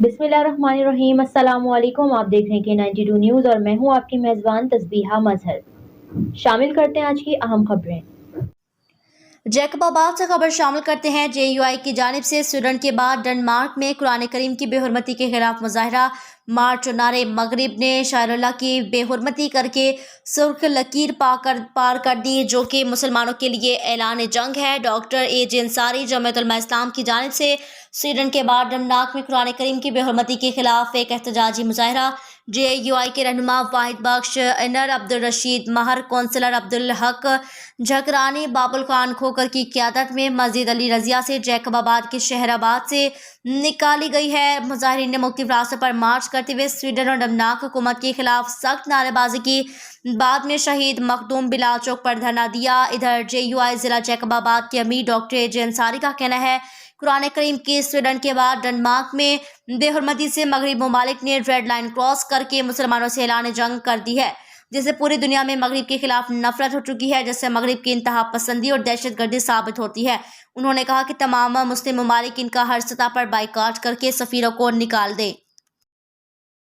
बिस्मिल्लाहिर्रहमानिर्रहीम। अस्सलाम वालेकुम। आप देख रहे हैं K92 न्यूज़ और मैं हूं आपकी मेज़बान तस्बीहा मजहर। शामिल करते हैं आज की अहम खबरें। जैकबाबाद से खबर शामिल करते हैं। JUI की जानिब से स्वीडन के बाद डेनमार्क में कुरान करीम की बेहुरमती के खिलाफ मुजाहरा। मार्च और नारे मगरिब ने शायरुल्लाह की बेहुरमती करके सुर्ख लकीर पार कर दी, जो कि मुसलमानों के लिए ऐलान जंग है। डॉक्टर AJ अंसारी जमात उलमा इस्लाम की जानिब से स्वीडन के बाद डेनमार्क में कुरान करीम की बेहुरमती के खिलाफ एक एहतजाजी मुजाहरा। JUI के रहनुमा वाहिद बख्श, इनर अब्दुल रशीद महर, कौंसलर अब्दुल हक झकरानी, बाबुल खान खोकर की क़यादत में मस्जिद अली रजिया से जैकबाबाद के शहराबाद से निकाली गई है। मुजाहिरीन ने मुख्तलिफ रास्तों पर मार्च करते हुए स्वीडन और डेनमार्क हुकूमत के खिलाफ सख्त नारेबाजी की। बाद में शहीद मखदूम बिलाल चौक पर धरना दिया। इधर JUI जिला जैकबाबाद के अमीर डॉक्टर AJ अंसारी का कहना है, कुरान करीम के स्वीडन के बाद डेनमार्क में बेहुरमती से मगरबी ममालिक ने रेड लाइन क्रॉस करके मुसलमानों से ऐलान जंग कर दी है, जिससे पूरी दुनिया में मगरिब के खिलाफ नफरत हो चुकी है, जिससे मगरिब की इंतहा पसंदी और दहशतगर्दी साबित होती है। उन्होंने कहा कि तमाम मुस्लिम ममालिक इनका हर सतह पर बाइकाट करके सफीरों को निकाल दे।